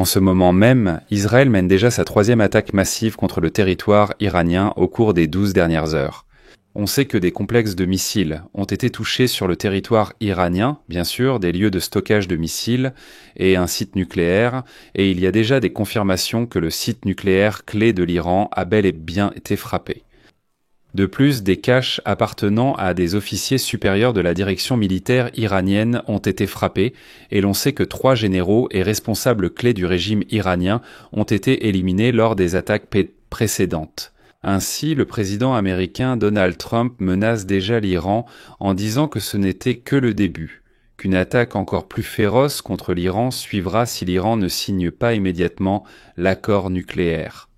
En ce moment même, Israël mène déjà sa troisième attaque massive contre le territoire iranien au cours des 12 dernières heures. On sait que des complexes de missiles ont été touchés sur le territoire iranien, bien sûr, des lieux de stockage de missiles et un site nucléaire, et il y a déjà des confirmations que le site nucléaire clé de l'Iran a bel et bien été frappé. De plus, des caches appartenant à des officiers supérieurs de la direction militaire iranienne ont été frappés, et l'on sait que 3 généraux et responsables clés du régime iranien ont été éliminés lors des attaques précédentes. Ainsi, le président américain Donald Trump menace déjà l'Iran en disant que ce n'était que le début, qu'une attaque encore plus féroce contre l'Iran suivra si l'Iran ne signe pas immédiatement l'accord nucléaire.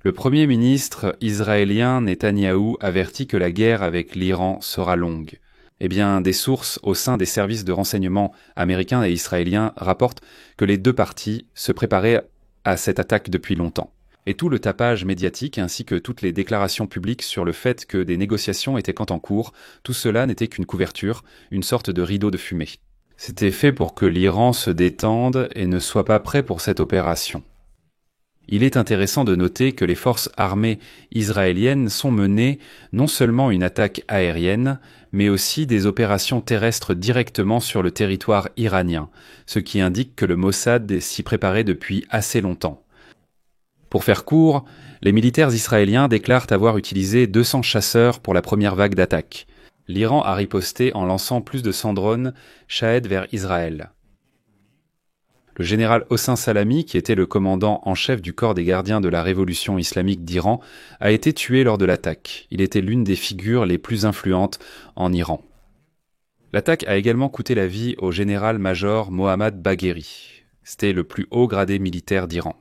Le Premier ministre israélien Netanyahou avertit que la guerre avec l'Iran sera longue. Eh bien, des sources au sein des services de renseignement américains et israéliens rapportent que les deux parties se préparaient à cette attaque depuis longtemps. Et tout le tapage médiatique ainsi que toutes les déclarations publiques sur le fait que des négociations étaient en cours, tout cela n'était qu'une couverture, une sorte de rideau de fumée. C'était fait pour que l'Iran se détende et ne soit pas prêt pour cette opération. Il est intéressant de noter que les forces armées israéliennes sont menées non seulement une attaque aérienne, mais aussi des opérations terrestres directement sur le territoire iranien, ce qui indique que le Mossad s'y préparait depuis assez longtemps. Pour faire court, les militaires israéliens déclarent avoir utilisé 200 chasseurs pour la première vague d'attaque. L'Iran a riposté en lançant plus de 100 drones Shahed vers Israël. Le général Hossein Salami, qui était le commandant en chef du corps des gardiens de la révolution islamique d'Iran, a été tué lors de l'attaque. Il était l'une des figures les plus influentes en Iran. L'attaque a également coûté la vie au général-major Mohammad Bagheri. C'était le plus haut gradé militaire d'Iran.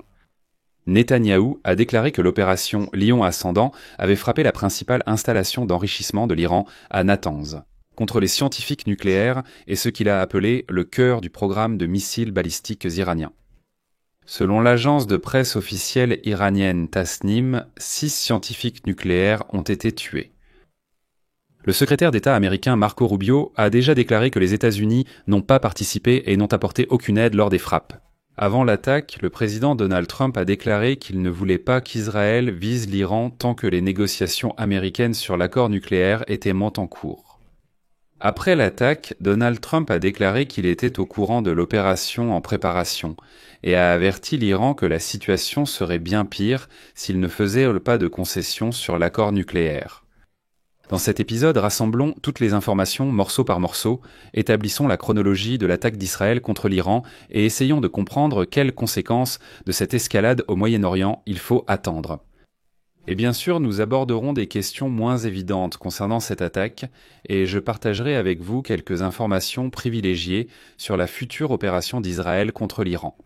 Netanyahou a déclaré que l'opération Lion Ascendant avait frappé la principale installation d'enrichissement de l'Iran à Natanz, contre les scientifiques nucléaires et ce qu'il a appelé le cœur du programme de missiles balistiques iranien. Selon l'agence de presse officielle iranienne Tasnim, 6 scientifiques nucléaires ont été tués. Le secrétaire d'État américain Marco Rubio a déjà déclaré que les États-Unis n'ont pas participé et n'ont apporté aucune aide lors des frappes. Avant l'attaque, le président Donald Trump a déclaré qu'il ne voulait pas qu'Israël vise l'Iran tant que les négociations américaines sur l'accord nucléaire étaient en cours. Après l'attaque, Donald Trump a déclaré qu'il était au courant de l'opération en préparation et a averti l'Iran que la situation serait bien pire s'il ne faisait pas de concessions sur l'accord nucléaire. Dans cet épisode, rassemblons toutes les informations morceau par morceau, établissons la chronologie de l'attaque d'Israël contre l'Iran et essayons de comprendre quelles conséquences de cette escalade au Moyen-Orient il faut attendre. Et bien sûr, nous aborderons des questions moins évidentes concernant cette attaque et je partagerai avec vous quelques informations privilégiées sur la future opération d'Israël contre l'Iran.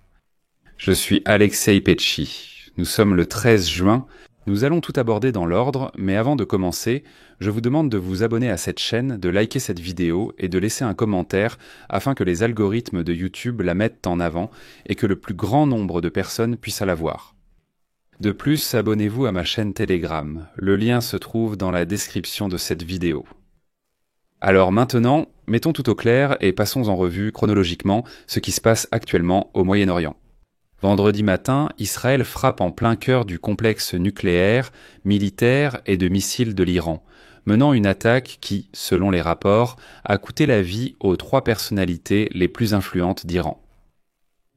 Je suis Alexei Petchi. Nous sommes le 13 juin. Nous allons tout aborder dans l'ordre, mais avant de commencer, je vous demande de vous abonner à cette chaîne, de liker cette vidéo et de laisser un commentaire afin que les algorithmes de YouTube la mettent en avant et que le plus grand nombre de personnes puissent la voir. De plus, abonnez-vous à ma chaîne Telegram. Le lien se trouve dans la description de cette vidéo. Alors maintenant, mettons tout au clair et passons en revue chronologiquement ce qui se passe actuellement au Moyen-Orient. Vendredi matin, Israël frappe en plein cœur du complexe nucléaire, militaire et de missiles de l'Iran, menant une attaque qui, selon les rapports, a coûté la vie aux 3 personnalités les plus influentes d'Iran.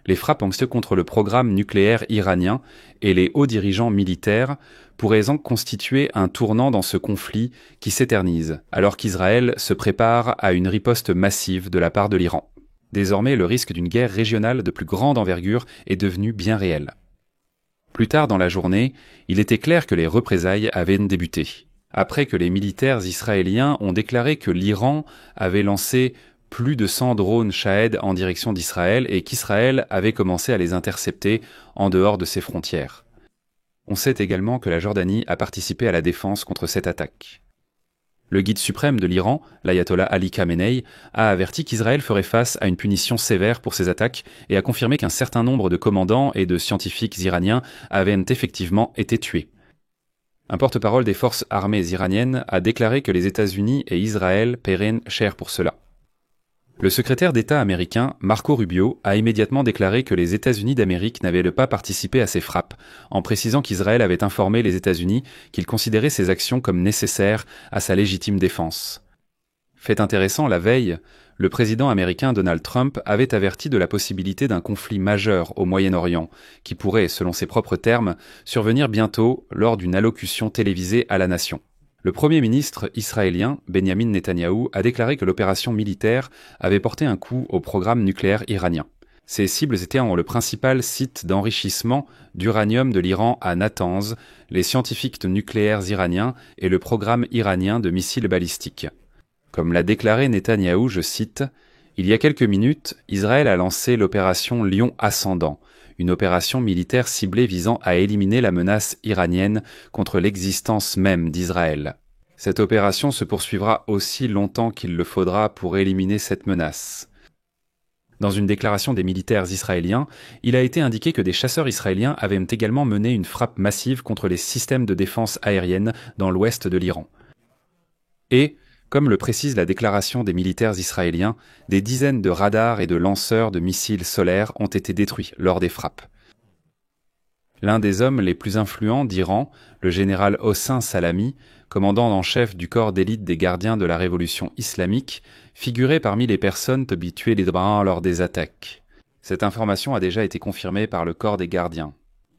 Les frappes anxieuses contre le programme nucléaire iranien et les hauts dirigeants militaires pourraient donc constituer un tournant dans ce conflit qui s'éternise, alors qu'Israël se prépare à une riposte massive de la part de l'Iran. Désormais, le risque d'une guerre régionale de plus grande envergure est devenu bien réel. Plus tard dans la journée, il était clair que les représailles avaient débuté. Après que les militaires israéliens ont déclaré que l'Iran avait lancé plus de 100 drones Shahed en direction d'Israël et qu'Israël avait commencé à les intercepter en dehors de ses frontières. On sait également que la Jordanie a participé à la défense contre cette attaque. Le guide suprême de l'Iran, l'ayatollah Ali Khamenei, a averti qu'Israël ferait face à une punition sévère pour ces attaques et a confirmé qu'un certain nombre de commandants et de scientifiques iraniens avaient effectivement été tués. Un porte-parole des forces armées iraniennes a déclaré que les États-Unis et Israël paieraient cher pour cela. Le secrétaire d'État américain, Marco Rubio, a immédiatement déclaré que les États-Unis d'Amérique n'avaient pas participé à ces frappes, en précisant qu'Israël avait informé les États-Unis qu'il considérait ces actions comme nécessaires à sa légitime défense. Fait intéressant, la veille, le président américain Donald Trump avait averti de la possibilité d'un conflit majeur au Moyen-Orient, qui pourrait, selon ses propres termes, survenir bientôt lors d'une allocution télévisée à la nation. Le Premier ministre israélien, Benjamin Netanyahou, a déclaré que l'opération militaire avait porté un coup au programme nucléaire iranien. Ces cibles étaient le principal site d'enrichissement d'uranium de l'Iran à Natanz, les scientifiques nucléaires iraniens et le programme iranien de missiles balistiques. Comme l'a déclaré Netanyahou, je cite, « Il y a quelques minutes, Israël a lancé l'opération Lion ascendant, une opération militaire ciblée visant à éliminer la menace iranienne contre l'existence même d'Israël. Cette opération se poursuivra aussi longtemps qu'il le faudra pour éliminer cette menace. » Dans une déclaration des militaires israéliens, il a été indiqué que des chasseurs israéliens avaient également mené une frappe massive contre les systèmes de défense aérienne dans l'ouest de l'Iran. Et, comme le précise la déclaration des militaires israéliens, des dizaines de radars et de lanceurs de missiles solaires ont été détruits lors des frappes. L'un des hommes les plus influents d'Iran, le général Hossein Salami, commandant en chef du corps d'élite des gardiens de la révolution islamique, figurait parmi les personnes tuées les bras lors des attaques. Cette information a déjà été confirmée par le corps des gardiens.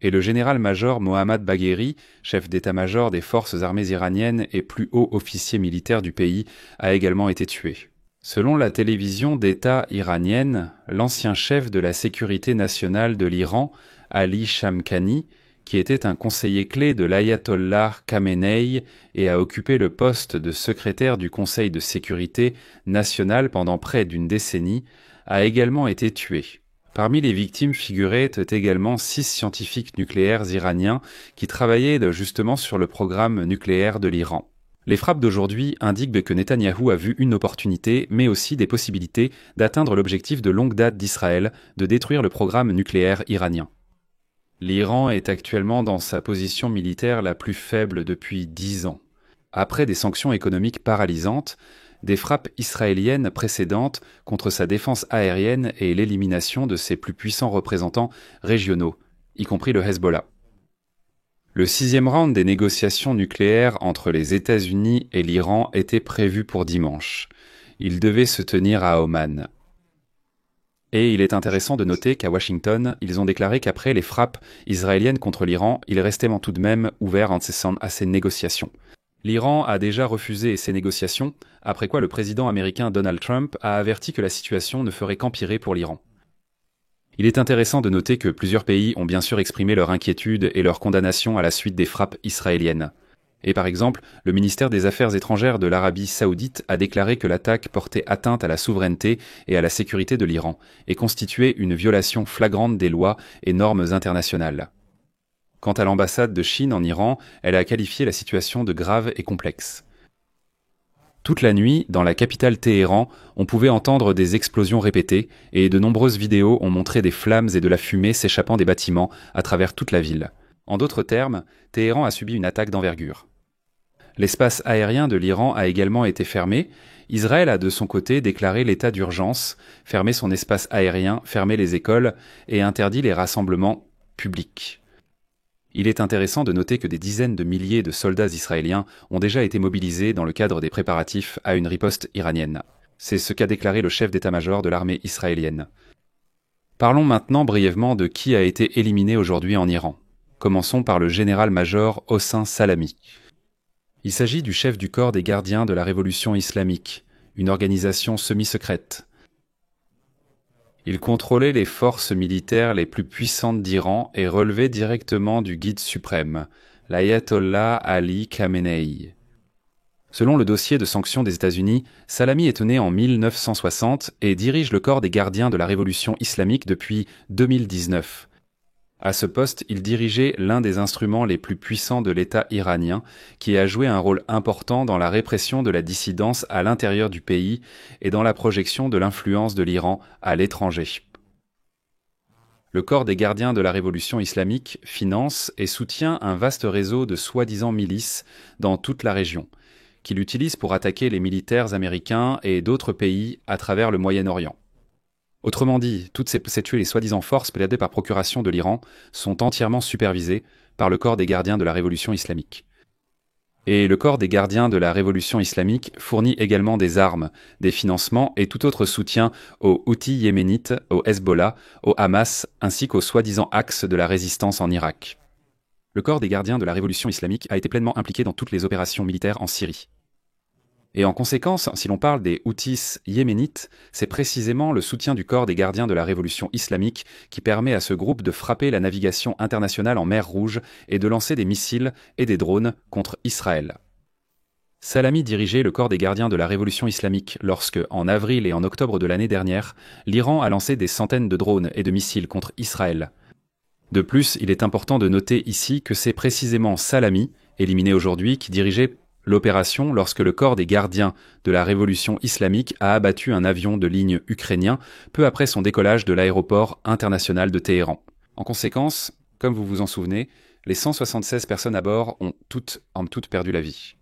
Et le général-major Mohammad Bagheri, chef d'état-major des forces armées iraniennes et plus haut officier militaire du pays, a également été tué. Selon la télévision d'État iranienne, l'ancien chef de la sécurité nationale de l'Iran, Ali Shamkhani, qui était un conseiller clé de l'ayatollah Khamenei et a occupé le poste de secrétaire du Conseil de sécurité national pendant près d'une décennie, a également été tué. Parmi les victimes figuraient également 6 scientifiques nucléaires iraniens qui travaillaient justement sur le programme nucléaire de l'Iran. Les frappes d'aujourd'hui indiquent que Netanyahou a vu une opportunité, mais aussi des possibilités d'atteindre l'objectif de longue date d'Israël de détruire le programme nucléaire iranien. L'Iran est actuellement dans sa position militaire la plus faible depuis 10 ans. Après des sanctions économiques paralysantes, des frappes israéliennes précédentes contre sa défense aérienne et l'élimination de ses plus puissants représentants régionaux, y compris le Hezbollah. Le 6e round des négociations nucléaires entre les États-Unis et l'Iran était prévu pour dimanche. Il devait se tenir à Oman. Et il est intéressant de noter qu'à Washington, ils ont déclaré qu'après les frappes israéliennes contre l'Iran, ils restaient tout de même ouverts à ces négociations. L'Iran a déjà refusé ces négociations, après quoi le président américain Donald Trump a averti que la situation ne ferait qu'empirer pour l'Iran. Il est intéressant de noter que plusieurs pays ont bien sûr exprimé leur inquiétude et leur condamnation à la suite des frappes israéliennes. Et par exemple, le ministère des Affaires étrangères de l'Arabie saoudite a déclaré que l'attaque portait atteinte à la souveraineté et à la sécurité de l'Iran et constituait une violation flagrante des lois et normes internationales. Quant à l'ambassade de Chine en Iran, elle a qualifié la situation de grave et complexe. Toute la nuit, dans la capitale Téhéran, on pouvait entendre des explosions répétées et de nombreuses vidéos ont montré des flammes et de la fumée s'échappant des bâtiments à travers toute la ville. En d'autres termes, Téhéran a subi une attaque d'envergure. L'espace aérien de l'Iran a également été fermé. Israël a de son côté déclaré l'état d'urgence, fermé son espace aérien, fermé les écoles et interdit les rassemblements publics. Il est intéressant de noter que des dizaines de milliers de soldats israéliens ont déjà été mobilisés dans le cadre des préparatifs à une riposte iranienne. C'est ce qu'a déclaré le chef d'état-major de l'armée israélienne. Parlons maintenant brièvement de qui a été éliminé aujourd'hui en Iran. Commençons par le général-major Hossein Salami. Il s'agit du chef du corps des gardiens de la révolution islamique, une organisation semi-secrète. Il contrôlait les forces militaires les plus puissantes d'Iran et relevait directement du guide suprême, l'ayatollah Ali Khamenei. Selon le dossier de sanctions des États-Unis, Salami est né en 1960 et dirige le corps des gardiens de la révolution islamique depuis 2019. À ce poste, il dirigeait l'un des instruments les plus puissants de l'État iranien, qui a joué un rôle important dans la répression de la dissidence à l'intérieur du pays et dans la projection de l'influence de l'Iran à l'étranger. Le corps des gardiens de la révolution islamique finance et soutient un vaste réseau de soi-disant milices dans toute la région, qu'il utilise pour attaquer les militaires américains et d'autres pays à travers le Moyen-Orient. Autrement dit, toutes ces tuées et soi-disant forces plaidées par procuration de l'Iran sont entièrement supervisées par le corps des gardiens de la révolution islamique. Et le corps des gardiens de la révolution islamique fournit également des armes, des financements et tout autre soutien aux Houthis yéménites, au Hezbollah, au Hamas, ainsi qu'aux soi-disant axes de la résistance en Irak. Le corps des gardiens de la révolution islamique a été pleinement impliqué dans toutes les opérations militaires en Syrie. Et en conséquence, si l'on parle des Houthis yéménites, c'est précisément le soutien du corps des gardiens de la révolution islamique qui permet à ce groupe de frapper la navigation internationale en mer Rouge et de lancer des missiles et des drones contre Israël. Salami dirigeait le corps des gardiens de la révolution islamique lorsque, en avril et en octobre de l'année dernière, l'Iran a lancé des centaines de drones et de missiles contre Israël. De plus, il est important de noter ici que c'est précisément Salami, éliminé aujourd'hui, qui dirigeait l'opération lorsque le corps des gardiens de la révolution islamique a abattu un avion de ligne ukrainien peu après son décollage de l'aéroport international de Téhéran. En conséquence, comme vous vous en souvenez, les 176 personnes à bord ont en toutes perdu la vie.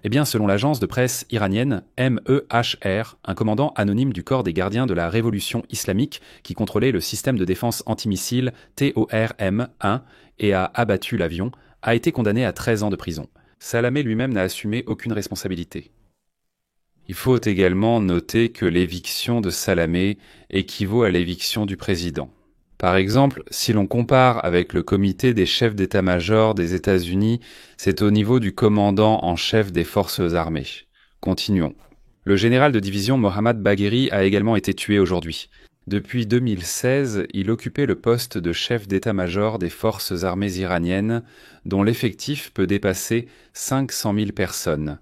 Eh bien, selon l'agence de presse iranienne MEHR, un commandant anonyme du corps des gardiens de la révolution islamique qui contrôlait le système de défense antimissile TORM-1 et a abattu l'avion, a été condamné à 13 ans de prison. Salamé lui-même n'a assumé aucune responsabilité. Il faut également noter que l'éviction de Salamé équivaut à l'éviction du président. Par exemple, si l'on compare avec le comité des chefs d'état-major des États-Unis, c'est au niveau du commandant en chef des forces armées. Continuons. Le général de division Mohammad Bagheri a également été tué aujourd'hui. Depuis 2016, il occupait le poste de chef d'état-major des forces armées iraniennes, dont l'effectif peut dépasser 500 000 personnes.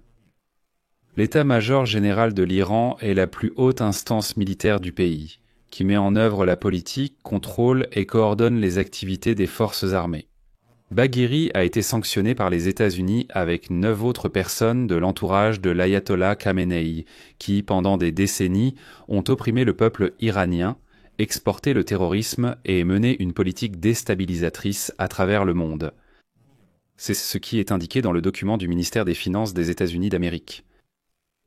L'état-major général de l'Iran est la plus haute instance militaire du pays, qui met en œuvre la politique, contrôle et coordonne les activités des forces armées. Bagheri a été sanctionné par les États-Unis avec 9 autres personnes de l'entourage de l'ayatollah Khamenei, qui, pendant des décennies, ont opprimé le peuple iranien, exporté le terrorisme et mené une politique déstabilisatrice à travers le monde. C'est ce qui est indiqué dans le document du ministère des Finances des États-Unis d'Amérique.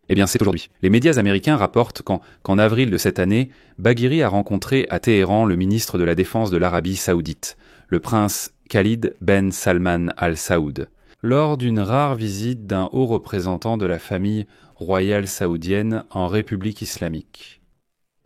Eh bien, c'est aujourd'hui. Les médias américains rapportent qu'en avril de cette année, Bagheri a rencontré à Téhéran le ministre de la Défense de l'Arabie saoudite, le prince Khalid Ben Salman Al Saoud, lors d'une rare visite d'un haut représentant de la famille royale saoudienne en République islamique.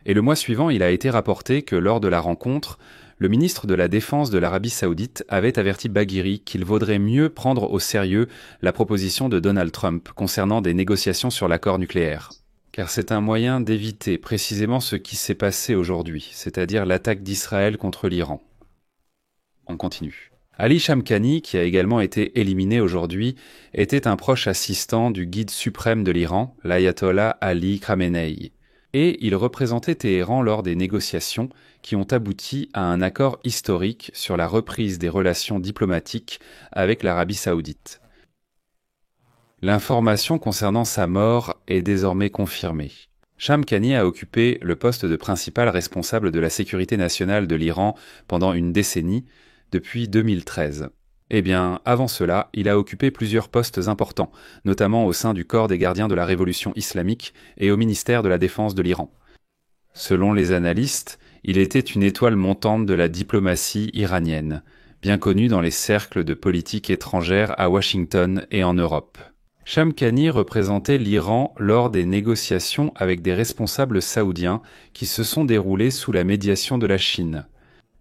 Et le mois suivant, il a été rapporté que lors de la rencontre, le ministre de la Défense de l'Arabie saoudite avait averti Bagheri qu'il vaudrait mieux prendre au sérieux la proposition de Donald Trump concernant des négociations sur l'accord nucléaire. Car c'est un moyen d'éviter précisément ce qui s'est passé aujourd'hui, c'est-à-dire l'attaque d'Israël contre l'Iran. On continue. Ali Shamkhani, qui a également été éliminé aujourd'hui, était un proche assistant du guide suprême de l'Iran, l'ayatollah Ali Khamenei, et il représentait Téhéran lors des négociations qui ont abouti à un accord historique sur la reprise des relations diplomatiques avec l'Arabie saoudite. L'information concernant sa mort est désormais confirmée. Shamkhani a occupé le poste de principal responsable de la sécurité nationale de l'Iran pendant une décennie, depuis 2013. Eh bien, avant cela, il a occupé plusieurs postes importants, notamment au sein du corps des gardiens de la révolution islamique et au ministère de la Défense de l'Iran. Selon les analystes, il était une étoile montante de la diplomatie iranienne, bien connu dans les cercles de politique étrangère à Washington et en Europe. Shamkhani représentait l'Iran lors des négociations avec des responsables saoudiens qui se sont déroulées sous la médiation de la Chine.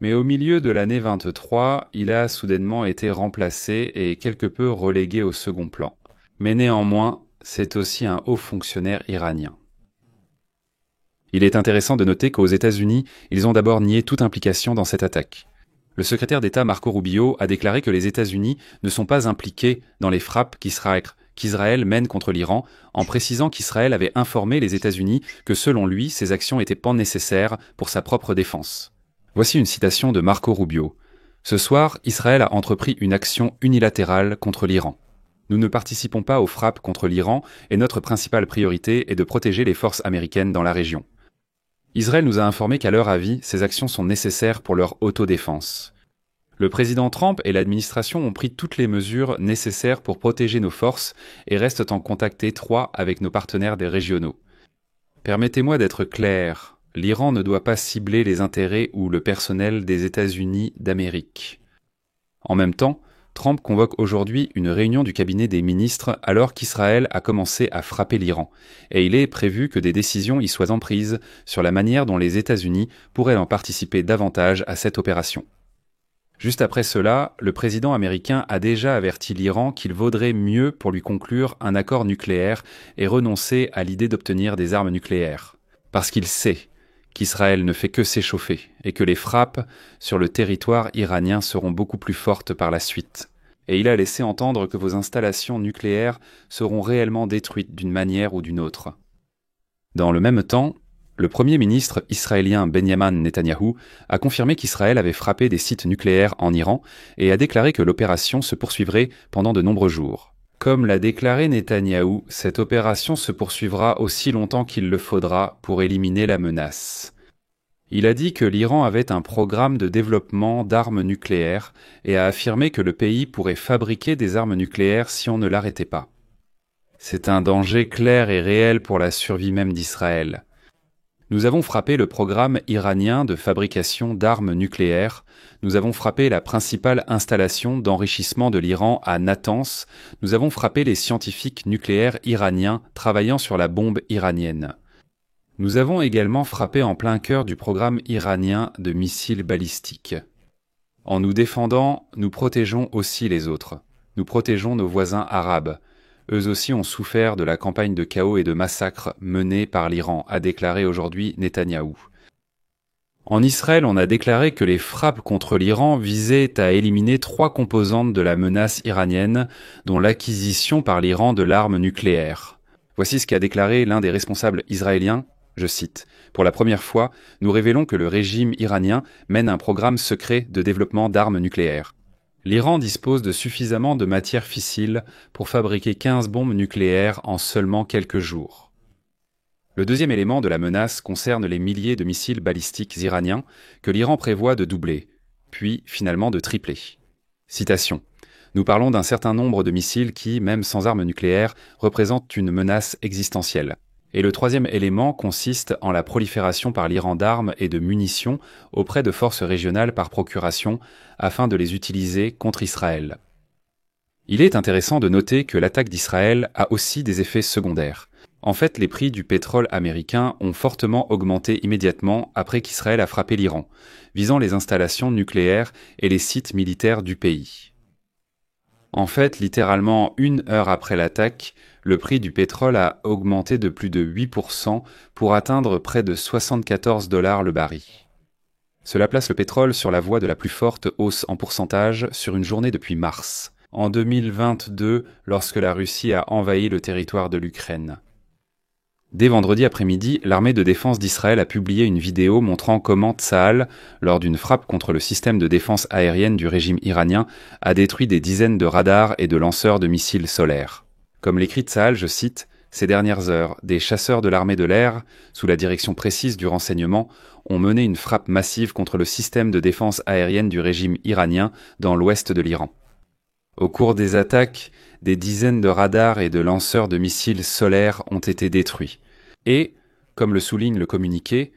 Mais au milieu de l'année 23, il a soudainement été remplacé et quelque peu relégué au second plan. Mais néanmoins, c'est aussi un haut fonctionnaire iranien. Il est intéressant de noter qu'aux États-Unis, ils ont d'abord nié toute implication dans cette attaque. Le secrétaire d'État Marco Rubio a déclaré que les États-Unis ne sont pas impliqués dans les frappes qu'Israël mène contre l'Iran, en précisant qu'Israël avait informé les États-Unis que selon lui, ces actions étaient pas nécessaires pour sa propre défense. Voici une citation de Marco Rubio. « Ce soir, Israël a entrepris une action unilatérale contre l'Iran. Nous ne participons pas aux frappes contre l'Iran et notre principale priorité est de protéger les forces américaines dans la région. Israël nous a informé qu'à leur avis, ces actions sont nécessaires pour leur autodéfense. Le président Trump et l'administration ont pris toutes les mesures nécessaires pour protéger nos forces et restent en contact étroit avec nos partenaires des régionaux. Permettez-moi d'être clair, l'Iran ne doit pas cibler les intérêts ou le personnel des États-Unis d'Amérique. En même temps, Trump convoque aujourd'hui une réunion du cabinet des ministres alors qu'Israël a commencé à frapper l'Iran, et il est prévu que des décisions y soient prises sur la manière dont les États-Unis pourraient en participer davantage à cette opération. Juste après cela, le président américain a déjà averti l'Iran qu'il vaudrait mieux pour lui conclure un accord nucléaire et renoncer à l'idée d'obtenir des armes nucléaires. Parce qu'il sait qu'Israël ne fait que s'échauffer et que les frappes sur le territoire iranien seront beaucoup plus fortes par la suite. Et il a laissé entendre que vos installations nucléaires seront réellement détruites d'une manière ou d'une autre. Dans le même temps, le Premier ministre israélien Benjamin Netanyahou a confirmé qu'Israël avait frappé des sites nucléaires en Iran et a déclaré que l'opération se poursuivrait pendant de nombreux jours. Comme l'a déclaré Netanyahou, cette opération se poursuivra aussi longtemps qu'il le faudra pour éliminer la menace. Il a dit que l'Iran avait un programme de développement d'armes nucléaires et a affirmé que le pays pourrait fabriquer des armes nucléaires si on ne l'arrêtait pas. C'est un danger clair et réel pour la survie même d'Israël. Nous avons frappé le programme iranien de fabrication d'armes nucléaires, nous avons frappé la principale installation d'enrichissement de l'Iran à Natanz, nous avons frappé les scientifiques nucléaires iraniens travaillant sur la bombe iranienne. Nous avons également frappé en plein cœur du programme iranien de missiles balistiques. En nous défendant, nous protégeons aussi les autres. Nous protégeons nos voisins arabes. Eux aussi ont souffert de la campagne de chaos et de massacres menée par l'Iran, a déclaré aujourd'hui Netanyahou. En Israël, on a déclaré que les frappes contre l'Iran visaient à éliminer 3 composantes de la menace iranienne, dont l'acquisition par l'Iran de l'arme nucléaire. Voici ce qu'a déclaré l'un des responsables israéliens, je cite, « Pour la première fois, nous révélons que le régime iranien mène un programme secret de développement d'armes nucléaires. L'Iran dispose de suffisamment de matière fissile pour fabriquer 15 bombes nucléaires en seulement quelques jours. » Le deuxième élément de la menace concerne les milliers de missiles balistiques iraniens que l'Iran prévoit de doubler, puis finalement de tripler. Citation. « Nous parlons d'un certain nombre de missiles qui, même sans armes nucléaires, représentent une menace existentielle. » Et le troisième élément consiste en la prolifération par l'Iran d'armes et de munitions auprès de forces régionales par procuration afin de les utiliser contre Israël. Il est intéressant de noter que l'attaque d'Israël a aussi des effets secondaires. En fait, les prix du pétrole américain ont fortement augmenté immédiatement après qu'Israël a frappé l'Iran, visant les installations nucléaires et les sites militaires du pays. En fait, littéralement 1 heure après l'attaque, le prix du pétrole a augmenté de plus de 8% pour atteindre près de 74 $ le baril. Cela place le pétrole sur la voie de la plus forte hausse en pourcentage sur une journée depuis mars, en 2022, lorsque la Russie a envahi le territoire de l'Ukraine. Dès vendredi après-midi, l'armée de défense d'Israël a publié une vidéo montrant comment Tsahal, lors d'une frappe contre le système de défense aérienne du régime iranien, a détruit des dizaines de radars et de lanceurs de missiles solaires. Comme l'écrit Tsahal, je cite, « Ces dernières heures, des chasseurs de l'armée de l'air, sous la direction précise du renseignement, ont mené une frappe massive contre le système de défense aérienne du régime iranien dans l'ouest de l'Iran. Au cours des attaques, des dizaines de radars et de lanceurs de missiles solaires ont été détruits. Et, comme le souligne le communiqué,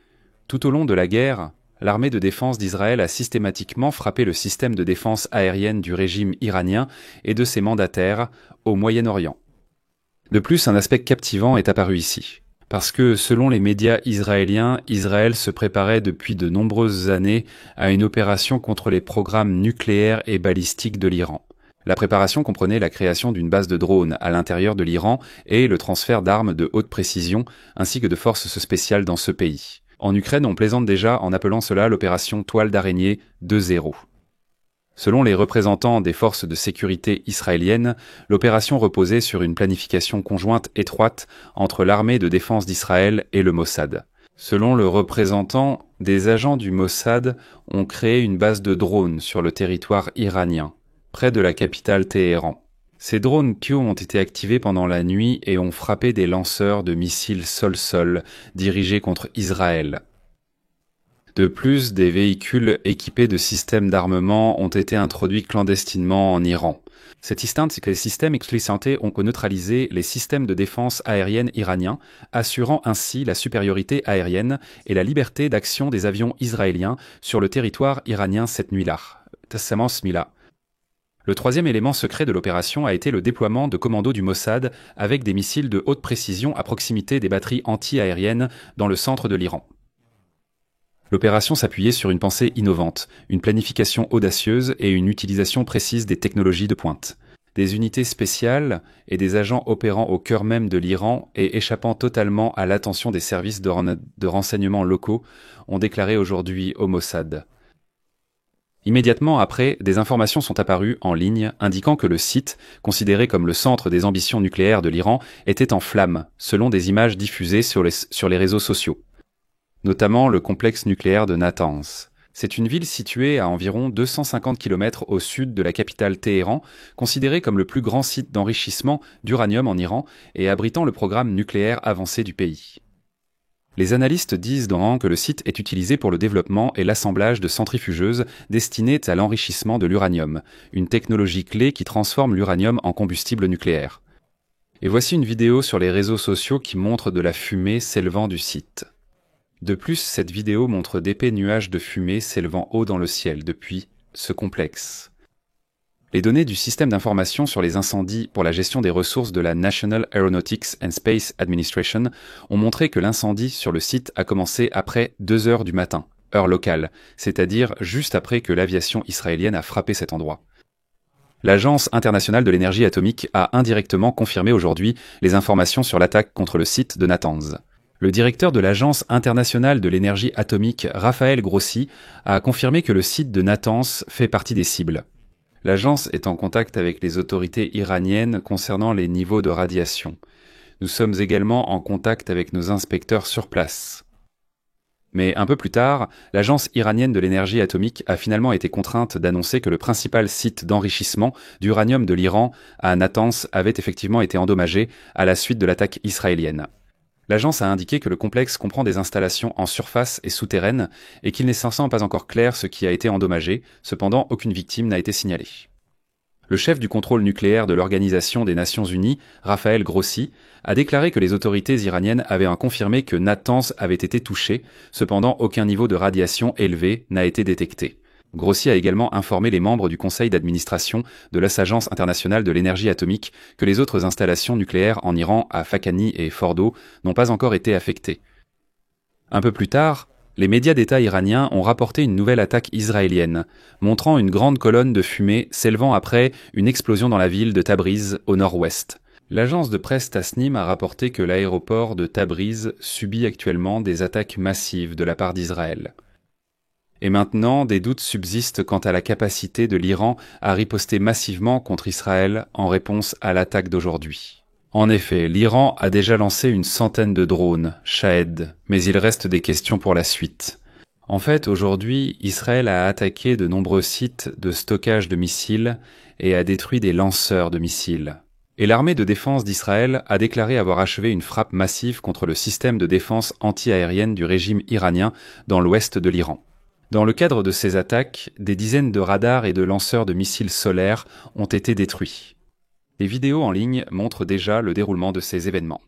tout au long de la guerre, l'armée de défense d'Israël a systématiquement frappé le système de défense aérienne du régime iranien et de ses mandataires au Moyen-Orient. De plus, un aspect captivant est apparu ici. Parce que, selon les médias israéliens, Israël se préparait depuis de nombreuses années à une opération contre les programmes nucléaires et balistiques de l'Iran. La préparation comprenait la création d'une base de drones à l'intérieur de l'Iran et le transfert d'armes de haute précision ainsi que de forces spéciales dans ce pays. En Ukraine, on plaisante déjà en appelant cela l'opération Toile d'araignée 2.0. Selon les représentants des forces de sécurité israéliennes, l'opération reposait sur une planification conjointe étroite entre l'armée de défense d'Israël et le Mossad. Selon le représentant, des agents du Mossad ont créé une base de drones sur le territoire iranien, près de la capitale Téhéran. Ces drones Pio ont été activés pendant la nuit et ont frappé des lanceurs de missiles sol-sol dirigés contre Israël. De plus, des véhicules équipés de systèmes d'armement ont été introduits clandestinement en Iran. Cette histoire, c'est que les systèmes explicitants ont neutralisé les systèmes de défense aérienne iraniens, assurant ainsi la supériorité aérienne et la liberté d'action des avions israéliens sur le territoire iranien cette nuit-là. Le troisième élément secret de l'opération a été le déploiement de commandos du Mossad avec des missiles de haute précision à proximité des batteries anti-aériennes dans le centre de l'Iran. L'opération s'appuyait sur une pensée innovante, une planification audacieuse et une utilisation précise des technologies de pointe. Des unités spéciales et des agents opérant au cœur même de l'Iran et échappant totalement à l'attention des services de renseignement locaux ont déclaré aujourd'hui au Mossad. Immédiatement après, des informations sont apparues en ligne indiquant que le site, considéré comme le centre des ambitions nucléaires de l'Iran, était en flammes, selon des images diffusées sur les réseaux sociaux. Notamment le complexe nucléaire de Natanz. C'est une ville située à environ 250 km au sud de la capitale Téhéran, considérée comme le plus grand site d'enrichissement d'uranium en Iran et abritant le programme nucléaire avancé du pays. Les analystes disent que le site est utilisé pour le développement et l'assemblage de centrifugeuses destinées à l'enrichissement de l'uranium, une technologie clé qui transforme l'uranium en combustible nucléaire. Et voici une vidéo sur les réseaux sociaux qui montre de la fumée s'élevant du site. De plus, cette vidéo montre d'épais nuages de fumée s'élevant haut dans le ciel depuis ce complexe. Les données du système d'information sur les incendies pour la gestion des ressources de la National Aeronautics and Space Administration ont montré que l'incendie sur le site a commencé après 2 heures du matin, heure locale, c'est-à-dire juste après que l'aviation israélienne a frappé cet endroit. L'Agence internationale de l'énergie atomique a indirectement confirmé aujourd'hui les informations sur l'attaque contre le site de Natanz. Le directeur de l'Agence internationale de l'énergie atomique, Raphaël Grossi, a confirmé que le site de Natanz fait partie des cibles. L'agence est en contact avec les autorités iraniennes concernant les niveaux de radiation. Nous sommes également en contact avec nos inspecteurs sur place. Mais un peu plus tard, l'Agence iranienne de l'énergie atomique a finalement été contrainte d'annoncer que le principal site d'enrichissement d'uranium de l'Iran, à Natanz, avait effectivement été endommagé à la suite de l'attaque israélienne. L'agence a indiqué que le complexe comprend des installations en surface et souterraines et qu'il n'est censément pas encore clair ce qui a été endommagé, cependant aucune victime n'a été signalée. Le chef du contrôle nucléaire de l'Organisation des Nations Unies, Raphaël Grossi, a déclaré que les autorités iraniennes avaient confirmé que Natanz avait été touché, cependant aucun niveau de radiation élevé n'a été détecté. Grossi a également informé les membres du conseil d'administration de l'Agence internationale de l'énergie atomique que les autres installations nucléaires en Iran à Fakhani et Fordo n'ont pas encore été affectées. Un peu plus tard, les médias d'État iraniens ont rapporté une nouvelle attaque israélienne, montrant une grande colonne de fumée s'élevant après une explosion dans la ville de Tabriz, au nord-ouest. L'agence de presse Tasnim a rapporté que l'aéroport de Tabriz subit actuellement des attaques massives de la part d'Israël. Et maintenant, des doutes subsistent quant à la capacité de l'Iran à riposter massivement contre Israël en réponse à l'attaque d'aujourd'hui. En effet, l'Iran a déjà lancé une centaine de drones, Shahed, mais il reste des questions pour la suite. En fait, aujourd'hui, Israël a attaqué de nombreux sites de stockage de missiles et a détruit des lanceurs de missiles. Et l'armée de défense d'Israël a déclaré avoir achevé une frappe massive contre le système de défense anti-aérienne du régime iranien dans l'ouest de l'Iran. Dans le cadre de ces attaques, des dizaines de radars et de lanceurs de missiles solaires ont été détruits. Les vidéos en ligne montrent déjà le déroulement de ces événements.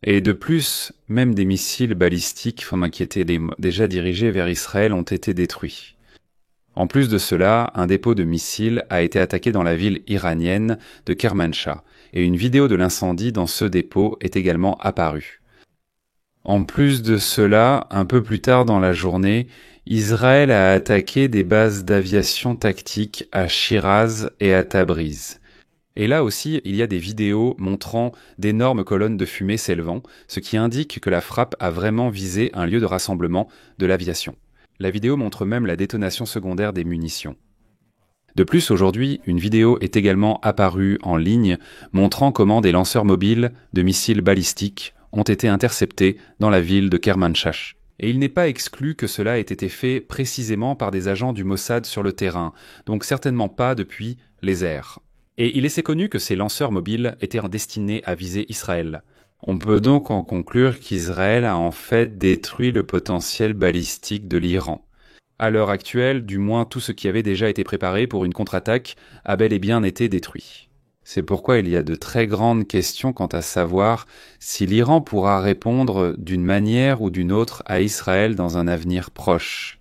Et de plus, même des missiles balistiques qui étaient déjà dirigés vers Israël ont été détruits. En plus de cela, un dépôt de missiles a été attaqué dans la ville iranienne de Kermanshah, et une vidéo de l'incendie dans ce dépôt est également apparue. En plus de cela, un peu plus tard dans la journée, Israël a attaqué des bases d'aviation tactique à Shiraz et à Tabriz. Et là aussi, il y a des vidéos montrant d'énormes colonnes de fumée s'élevant, ce qui indique que la frappe a vraiment visé un lieu de rassemblement de l'aviation. La vidéo montre même la détonation secondaire des munitions. De plus, aujourd'hui, une vidéo est également apparue en ligne montrant comment des lanceurs mobiles de missiles balistiques ont été interceptés dans la ville de Kermanshah. Et il n'est pas exclu que cela ait été fait précisément par des agents du Mossad sur le terrain, donc certainement pas depuis les airs. Et il est connu que ces lanceurs mobiles étaient destinés à viser Israël. On peut donc en conclure qu'Israël a en fait détruit le potentiel balistique de l'Iran. À l'heure actuelle, du moins tout ce qui avait déjà été préparé pour une contre-attaque a bel et bien été détruit. C'est pourquoi il y a de très grandes questions quant à savoir si l'Iran pourra répondre d'une manière ou d'une autre à Israël dans un avenir proche.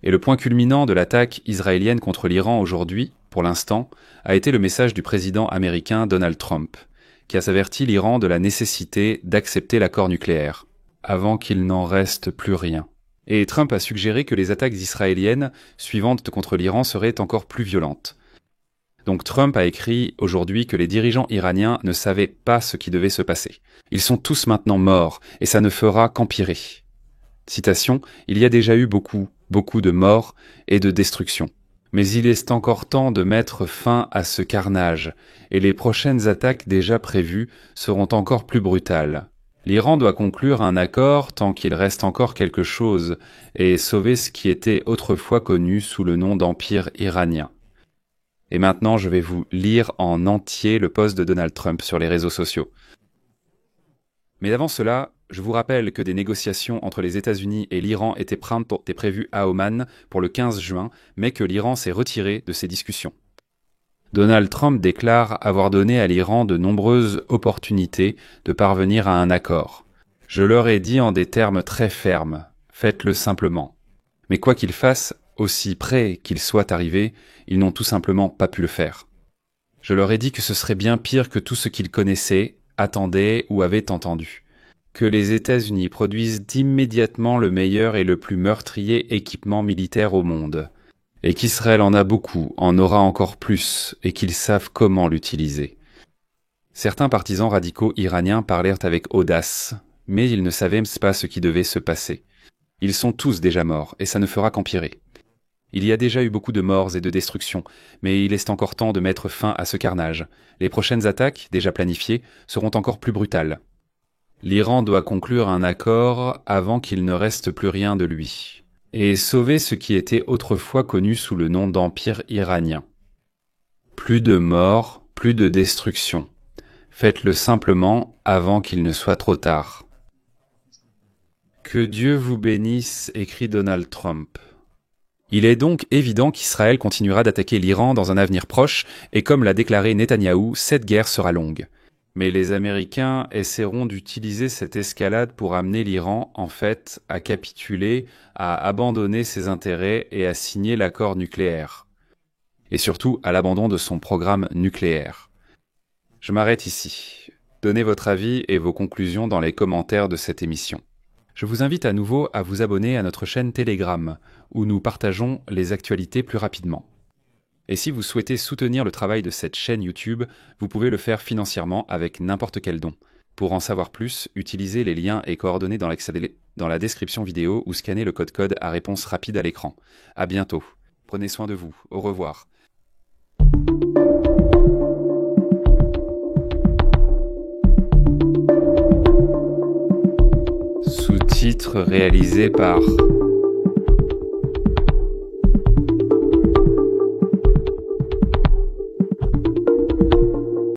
Et le point culminant de l'attaque israélienne contre l'Iran aujourd'hui, pour l'instant, a été le message du président américain Donald Trump, qui a averti l'Iran de la nécessité d'accepter l'accord nucléaire, avant qu'il n'en reste plus rien. Et Trump a suggéré que les attaques israéliennes suivantes contre l'Iran seraient encore plus violentes. Donc Trump a écrit aujourd'hui que les dirigeants iraniens ne savaient pas ce qui devait se passer. Ils sont tous maintenant morts, et ça ne fera qu'empirer. Citation, il y a déjà eu beaucoup de morts et de destruction. Mais il est encore temps de mettre fin à ce carnage, et les prochaines attaques déjà prévues seront encore plus brutales. L'Iran doit conclure un accord tant qu'il reste encore quelque chose, et sauver ce qui était autrefois connu sous le nom d'Empire iranien. Et maintenant, je vais vous lire en entier le post de Donald Trump sur les réseaux sociaux. Mais avant cela, je vous rappelle que des négociations entre les États-Unis et l'Iran étaient prévues à Oman pour le 15 juin, mais que l'Iran s'est retiré de ces discussions. Donald Trump déclare avoir donné à l'Iran de nombreuses opportunités de parvenir à un accord. Je leur ai dit en des termes très fermes, faites-le simplement. Mais quoi qu'ils fassent, aussi près qu'ils soient arrivés, ils n'ont tout simplement pas pu le faire. Je leur ai dit que ce serait bien pire que tout ce qu'ils connaissaient, attendaient ou avaient entendu. Que les États-Unis produisent immédiatement le meilleur et le plus meurtrier équipement militaire au monde. Et qu'Israël en a beaucoup, en aura encore plus, et qu'ils savent comment l'utiliser. Certains partisans radicaux iraniens parlèrent avec audace, mais ils ne savaient pas ce qui devait se passer. Ils sont tous déjà morts, et ça ne fera qu'empirer. Il y a déjà eu beaucoup de morts et de destructions, mais il est encore temps de mettre fin à ce carnage. Les prochaines attaques, déjà planifiées, seront encore plus brutales. L'Iran doit conclure un accord avant qu'il ne reste plus rien de lui, et sauver ce qui était autrefois connu sous le nom d'Empire iranien. Plus de morts, plus de destruction. Faites-le simplement avant qu'il ne soit trop tard. Que Dieu vous bénisse, écrit Donald Trump. Il est donc évident qu'Israël continuera d'attaquer l'Iran dans un avenir proche, et comme l'a déclaré Netanyahou, cette guerre sera longue. Mais les Américains essaieront d'utiliser cette escalade pour amener l'Iran, en fait, à capituler, à abandonner ses intérêts et à signer l'accord nucléaire. Et surtout à l'abandon de son programme nucléaire. Je m'arrête ici. Donnez votre avis et vos conclusions dans les commentaires de cette émission. Je vous invite à nouveau à vous abonner à notre chaîne Telegram, où nous partageons les actualités plus rapidement. Et si vous souhaitez soutenir le travail de cette chaîne YouTube, vous pouvez le faire financièrement avec n'importe quel don. Pour en savoir plus, utilisez les liens et coordonnées dans la description vidéo ou scannez le code à réponse rapide à l'écran. À bientôt. Prenez soin de vous. Au revoir. Sous-titres réalisés par